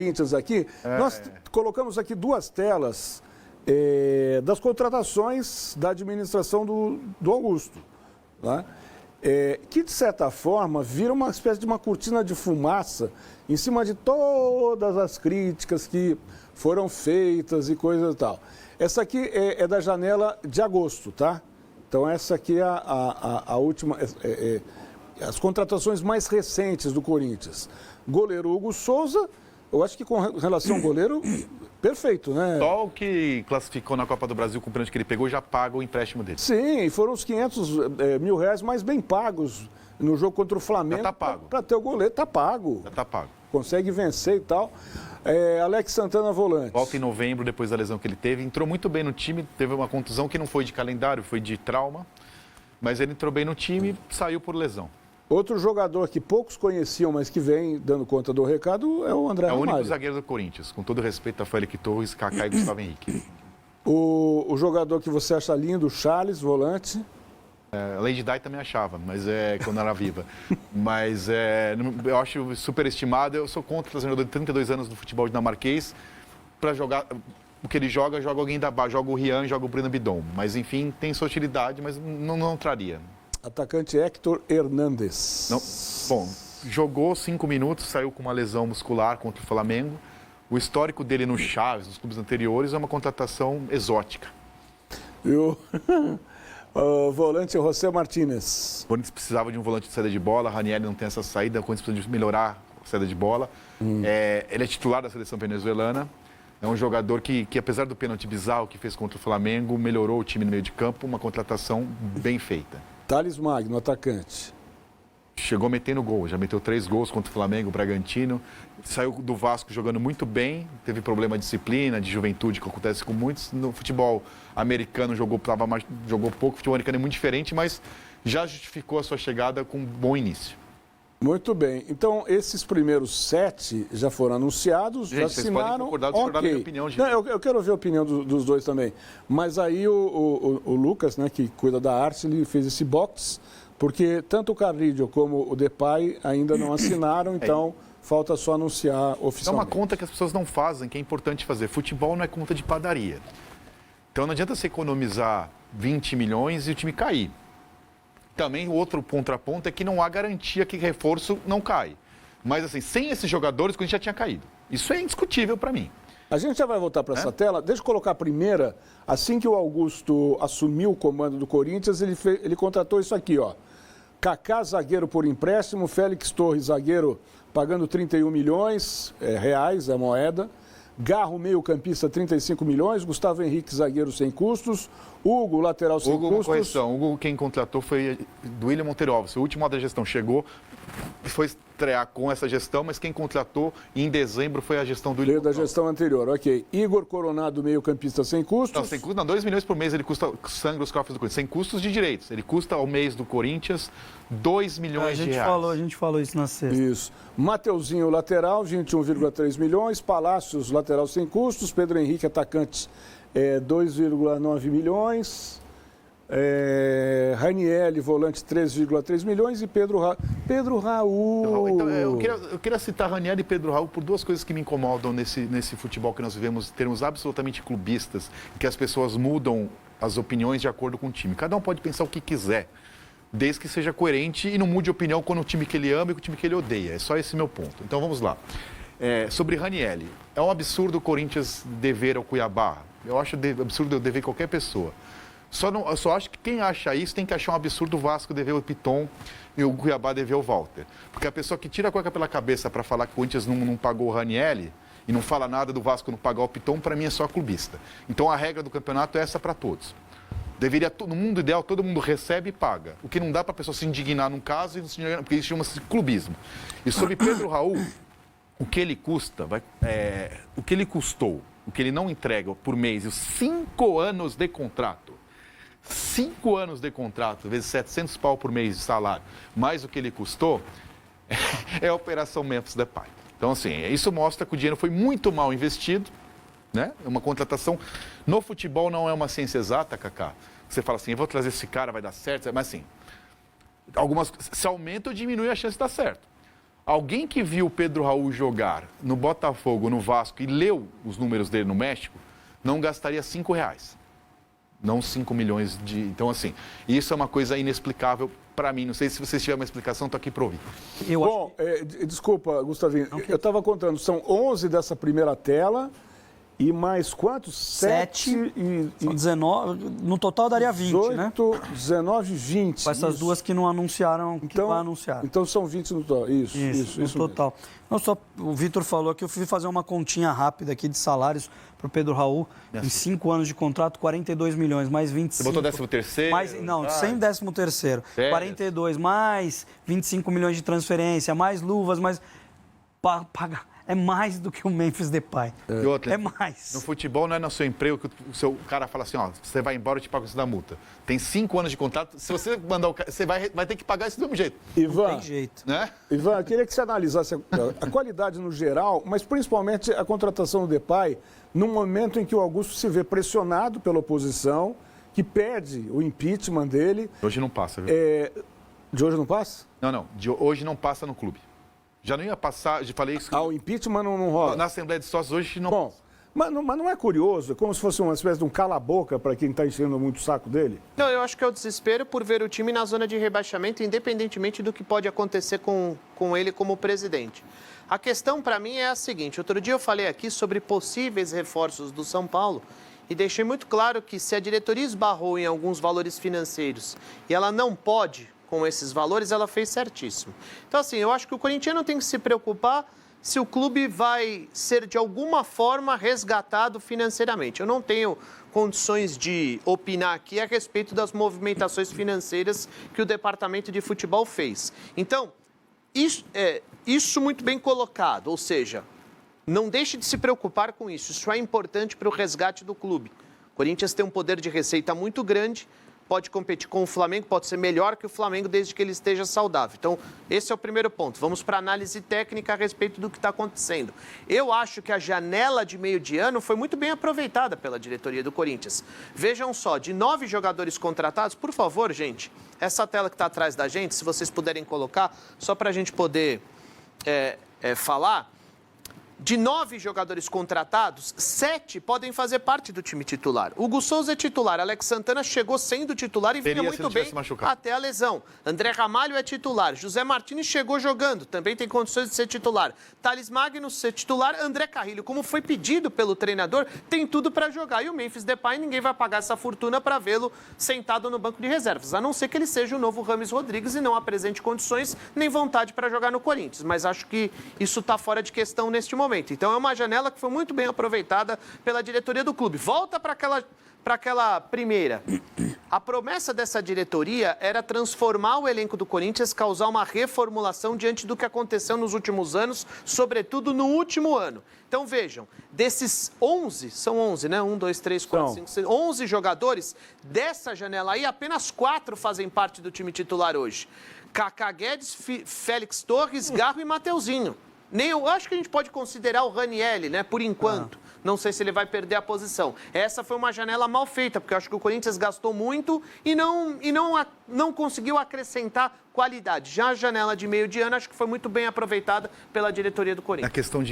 Corinthians aqui, nós colocamos aqui duas telas das contratações da administração do Augusto, né? Que, de certa forma, vira uma espécie de uma cortina de fumaça em cima de todas as críticas que foram feitas e coisa e tal. Essa aqui é da janela de agosto, tá? Então, essa aqui é a última... as contratações mais recentes do Corinthians. Goleiro Hugo Souza, eu acho que com relação ao goleiro, perfeito, né? Só o que classificou na Copa do Brasil com o pênalti que ele pegou já paga o empréstimo dele. Sim, foram os 500 mil reais mais bem pagos no jogo contra o Flamengo. Já tá pago. Para ter o goleiro, tá pago. Já tá pago. Consegue vencer e tal. Alex Santana, volante. Volta em novembro, depois da lesão que ele teve. Entrou muito bem no time, teve uma contusão que não foi de calendário, foi de trauma. Mas ele entrou bem no time e saiu por lesão. Outro jogador que poucos conheciam, mas que vem dando conta do recado, é o André Ramalho. É o único zagueiro do Corinthians, com todo respeito a Félix Torres, Kaká e Gustavo Henrique. O jogador que você acha lindo, o Charles, volante. A Lady Di também achava, mas quando era viva. Mas eu acho superestimado. Eu sou contra o treinador de 32 anos do futebol dinamarquês. Para jogar o que ele joga alguém da base. Joga o Rian, joga o Bruno Bidon. Mas, enfim, tem sua utilidade, mas não traria. Atacante Héctor Hernandes. Não. Bom, jogou 5 minutos, saiu com uma lesão muscular contra o Flamengo. O histórico dele no Chaves, nos clubes anteriores, é uma contratação exótica. E o volante José Martínez. O Corinthians precisava de um volante de saída de bola, Ranieri não tem essa saída, o Corinthians precisa de melhorar a saída de bola. Ele é titular da seleção venezuelana. É um jogador que, apesar do pênalti bizarro que fez contra o Flamengo, melhorou o time no meio de campo, uma contratação bem feita. Thales Magno, atacante. Chegou metendo gol, já meteu 3 gols contra o Flamengo, o Bragantino. Saiu do Vasco jogando muito bem, teve problema de disciplina, de juventude, que acontece com muitos. No futebol americano jogou pouco, o futebol americano é muito diferente, mas já justificou a sua chegada com um bom início. Muito bem. Então, esses primeiros 7 já foram anunciados, Gente, já vocês assinaram. podem concordar ou discordar da minha opinião, gente. Não, eu quero ouvir a opinião dos dois também. Mas aí o Lucas, né, que cuida da arte, ele fez esse box, porque tanto o Carrillo como o Depay ainda não assinaram, então falta só anunciar É oficialmente. uma conta que as pessoas não fazem, que é importante fazer. Futebol não é conta de padaria. Então não adianta você economizar 20 milhões e o time cair. Também o outro contraponto é que não há garantia que reforço não cai. Mas assim, sem esses jogadores, a gente já tinha caído. Isso é indiscutível para mim. A gente já vai voltar para essa tela. Deixa eu colocar a primeira. Assim que o Augusto assumiu o comando do Corinthians, ele contratou isso aqui, ó. Kaká, zagueiro por empréstimo, Félix Torres, zagueiro, pagando 31 milhões reais, a moeda. Garro, meio-campista, 35 milhões. Gustavo Henrique, zagueiro sem custos. Hugo, lateral sem custos. Uma correção. Hugo, quem contratou foi do William Monteiro Alves. O último da gestão chegou e foi estrear com essa gestão, mas quem contratou em dezembro foi a gestão do William. Da gestão anterior, ok. Igor Coronado, meio-campista sem custos. Não, sem custos, não. 2 milhões por mês ele custa sangue os cofres do Corinthians. Sem custos de direitos. Ele custa ao mês do Corinthians 2 milhões de reais. A gente falou isso na sexta. Isso. Mateuzinho, lateral, 21,3 milhões. Palácios, lateral sem custos. Pedro Henrique, atacante, 2,9 milhões. Ranieri, volante, 3,3 milhões. E Pedro Raul. Então, eu queria citar Ranieri e Pedro Raul por 2 coisas que me incomodam nesse futebol que nós vivemos, termos absolutamente clubistas, que as pessoas mudam as opiniões de acordo com o time. Cada um pode pensar o que quiser, desde que seja coerente e não mude de opinião quando o time que ele ama e com o time que ele odeia. É só esse meu ponto. Então vamos lá. Sobre Ranieri, é um absurdo o Corinthians dever ao Cuiabá. Eu acho absurdo eu dever qualquer pessoa. Eu só acho que quem acha isso tem que achar um absurdo o Vasco dever o Piton e o Cuiabá dever o Walter. Porque a pessoa que tira a coisa pela cabeça para falar que o Corinthians não pagou o Ranieri e não fala nada do Vasco não pagar o Piton, para mim é só clubista. Então a regra do campeonato é essa para todos. No mundo ideal, todo mundo recebe e paga. O que não dá para a pessoa se indignar num caso, porque isso chama-se clubismo. E sobre Pedro Raul, o que ele custa, o que ele custou, o que ele não entrega por mês, e os 5 anos de contrato, 5 anos de contrato, vezes 700 pau por mês de salário, mais o que ele custou, é a Operação Memphis Depay. Então, assim, isso mostra que o dinheiro foi muito mal investido, né? Uma contratação no futebol não é uma ciência exata, Kaká. Você fala assim, eu vou trazer esse cara, vai dar certo, mas assim, se aumenta ou diminui a chance de dar certo. Alguém que viu o Pedro Raul jogar no Botafogo, no Vasco e leu os números dele no México, não gastaria R$5. Não 5 milhões de... Então, assim, isso é uma coisa inexplicável para mim. Não sei se vocês tiverem uma explicação, estou aqui para ouvir. Bom, desculpa, Gustavinho. Eu estava contando, são 11 dessa primeira tela e mais quantos? 7 e... São 19, no total daria 20, 18, né? 19 e 20. Com essas duas que não anunciaram, que então, vão anunciar. Então são 20 no total. Isso no total. Não, só, o Vitor falou que eu fui fazer uma continha rápida aqui de salários para o Pedro Raul. Em 5 anos de contrato, 42 milhões, mais 25. Você botou 13º? Mais, não, sem 13º. 42, mais 25 milhões de transferência, mais luvas, mais... Paga. É mais do que o Memphis Depay. E outra, é mais. No futebol não é no seu emprego que o seu cara fala assim, ó, você vai embora, eu te pago isso da multa. Tem 5 anos de contrato, se você mandar o cara, você vai ter que pagar isso do mesmo jeito. Ivan, não tem jeito. Né? Ivan, eu queria que você analisasse a qualidade no geral, mas principalmente a contratação do Depay, no momento em que o Augusto se vê pressionado pela oposição, que pede o impeachment dele. Hoje não passa, viu? De hoje não passa? Não, de hoje não passa no clube. Já não ia passar, já falei isso. O impeachment não rola. Na Assembleia de Sócios hoje não. Bom, mas não é curioso? É como se fosse uma espécie de um cala-boca para quem está enchendo muito o saco dele? Não, eu acho que é o desespero por ver o time na zona de rebaixamento, independentemente do que pode acontecer com ele como presidente. A questão para mim é a seguinte: outro dia eu falei aqui sobre possíveis reforços do São Paulo e deixei muito claro que se a diretoria esbarrou em alguns valores financeiros e ela não pode com esses valores, ela fez certíssimo. Então, assim, eu acho que o corintiano tem que se preocupar se o clube vai ser, de alguma forma, resgatado financeiramente. Eu não tenho condições de opinar aqui a respeito das movimentações financeiras que o departamento de futebol fez. Então, isso muito bem colocado, ou seja, não deixe de se preocupar com isso. Isso é importante para o resgate do clube. O Corinthians tem um poder de receita muito grande, pode competir com o Flamengo, pode ser melhor que o Flamengo desde que ele esteja saudável. Então, esse é o primeiro ponto. Vamos para a análise técnica a respeito do que está acontecendo. Eu acho que a janela de meio de ano foi muito bem aproveitada pela diretoria do Corinthians. Vejam só, de 9 jogadores contratados, por favor, gente, essa tela que está atrás da gente, se vocês puderem colocar, só para a gente poder falar. De 9 jogadores contratados, 7 podem fazer parte do time titular. Hugo Souza é titular, Alex Santana chegou sendo titular e vinha muito bem até a lesão. André Ramalho é titular, José Martins chegou jogando, também tem condições de ser titular. Thales Magno ser titular, André Carrilho, como foi pedido pelo treinador, tem tudo para jogar. E o Memphis Depay, ninguém vai pagar essa fortuna para vê-lo sentado no banco de reservas, a não ser que ele seja o novo Rames Rodrigues e não apresente condições nem vontade para jogar no Corinthians. Mas acho que isso está fora de questão neste momento. Então é uma janela que foi muito bem aproveitada pela diretoria do clube. Volta para aquela primeira. A promessa dessa diretoria era transformar o elenco do Corinthians, causar uma reformulação diante do que aconteceu nos últimos anos, sobretudo no último ano. Então vejam, desses 11, são 11, né? 1, 2, 3, 4, 5, 6, 11 jogadores, dessa janela aí, apenas 4 fazem parte do time titular hoje. Kaká Guedes, Félix Torres, Garro e Mateuzinho. Eu acho que a gente pode considerar o Ranieri, né, por enquanto. Não sei se ele vai perder a posição. Essa foi uma janela mal feita, porque eu acho que o Corinthians gastou muito e não conseguiu acrescentar qualidade. Já a janela de meio de ano, acho que foi muito bem aproveitada pela diretoria do Corinthians. A questão de